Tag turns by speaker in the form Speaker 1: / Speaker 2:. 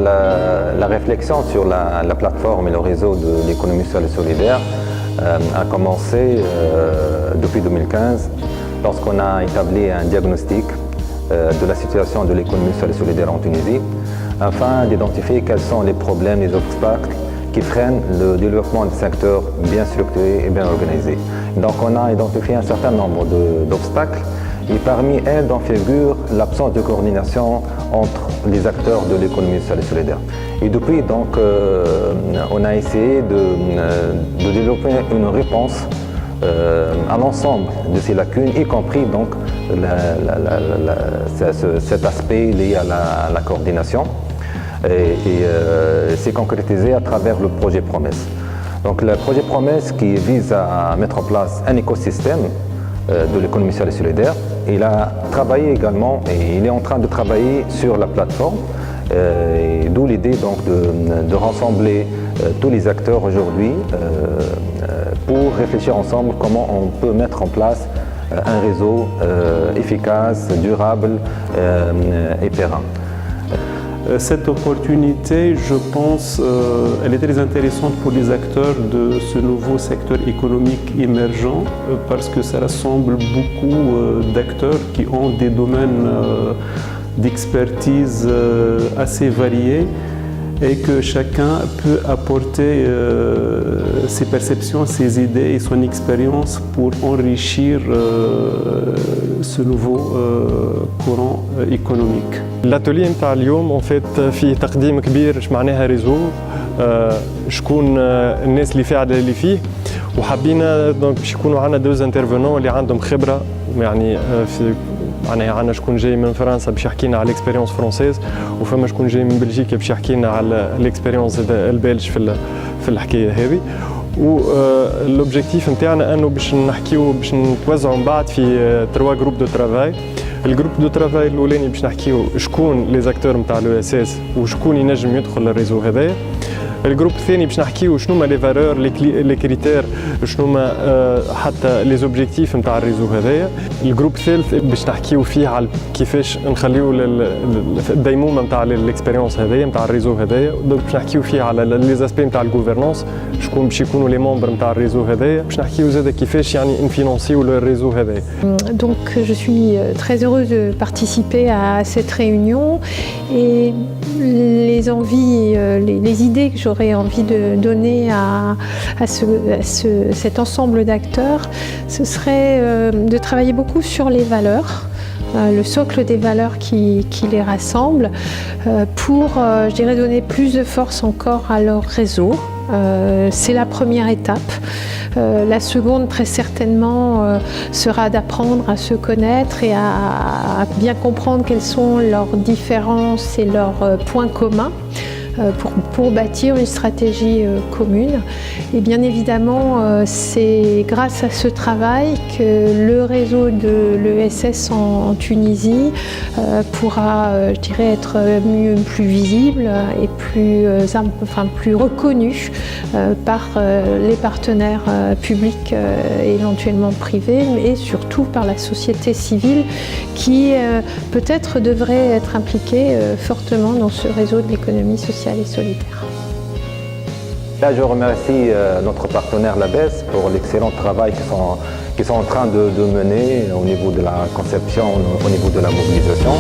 Speaker 1: la réflexion sur la plateforme et le réseau de l'économie sociale et solidaire a commencé depuis 2015 lorsqu'on a établi un diagnostic de la situation de l'économie sociale et solidaire en Tunisie afin d'identifier quels sont les problèmes, les obstacles qui freinent le développement du secteur bien structuré et bien organisé. Donc on a identifié un certain nombre d'obstacles et parmi elles en figure l'absence de coordination entre les acteurs de l'économie sociale et solidaire. Et depuis, donc, on a essayé de développer une réponse à l'ensemble de ces lacunes, y compris donc, cet aspect lié à la coordination. Et c'est concrétisé à travers le projet Promesse. Donc le projet Promesse qui vise à mettre en place un écosystème de l'économie sociale et solidaire. Il a travaillé également et il est en train de travailler sur la plateforme, d'où l'idée donc de rassembler tous les acteurs aujourd'hui pour réfléchir ensemble comment on peut mettre en place un réseau efficace, durable et périn.
Speaker 2: Cette opportunité, je pense, elle est très intéressante pour les acteurs de ce nouveau secteur économique émergent parce que ça rassemble beaucoup d'acteurs qui ont des domaines d'expertise assez variés et que chacun peut apporter ses perceptions, ses idées et son expérience pour enrichir ce nouveau courant économique.
Speaker 3: الاتولي نتاع اليوم en fait فيه تقديم كبير اش معناها ريزو شكون الناس اللي فاعله اللي فيه وحبينا دونك باش يكونوا عندنا دوز انترفونون اللي عندهم خبره يعني في معناها عندنا شكون جاي من فرنسا باش يحكي لنا على الاكسبيريونس فرونسيز وفما شكون جاي من بلجيكا باش يحكي لنا على الاكسبيريونس البلج في الحكايه هذه. والوبجيكتيف نتاعنا انه باش نحكيو باش نتوزعوا من بعد في 3 جروب دو ترافاي. الجروب دو ترافاي الاولاني باش نحكيو شكون لي زاكتور نتاع لو اس اس وشكون ينجم يدخل للريزو هذايا. الجروب الثاني باش نحكيو شنو هما لي فالور لي كريتير شنو هما حتى لي زوبجيكتيف نتاع الريزو هذايا. الجروب الثالث باش نحكيو فيه على كيفاش نخليو الديمومه نتاع الاكسبيريونس هذايا نتاع الريزو هذايا. دونك باش نحكيو فيه على لي زاسبي نتاع الغوفرنانس شكون باش يكونوا لي ممبر نتاع الريزو هذايا باش نحكيو زاده كيفاش يعني نفينونسيو الريزو هذايا.
Speaker 4: Donc je suis très heureuse de participer à cette réunion et les envies, les idées que j'aurais envie de donner à cet ensemble d'acteurs, ce serait de travailler beaucoup sur les valeurs, le socle des valeurs qui les rassemble, pour, je dirais, donner plus de force encore à leur réseau. C'est la première étape. La seconde, très certainement, sera d'apprendre à se connaître et à bien comprendre quelles sont leurs différences et leurs points communs pour bâtir une stratégie commune. Et bien évidemment, c'est grâce à ce travail que le réseau de l'ESS en Tunisie pourra, je dirais, être plus visible et plus reconnu par les partenaires publics et éventuellement privés, et surtout par la société civile qui peut-être devrait être impliquée fortement dans ce réseau de l'économie sociale et solidaire.
Speaker 1: Là, je remercie notre partenaire l'ABES pour l'excellent travail qu'ils sont en train de mener au niveau de la conception, au niveau de la mobilisation.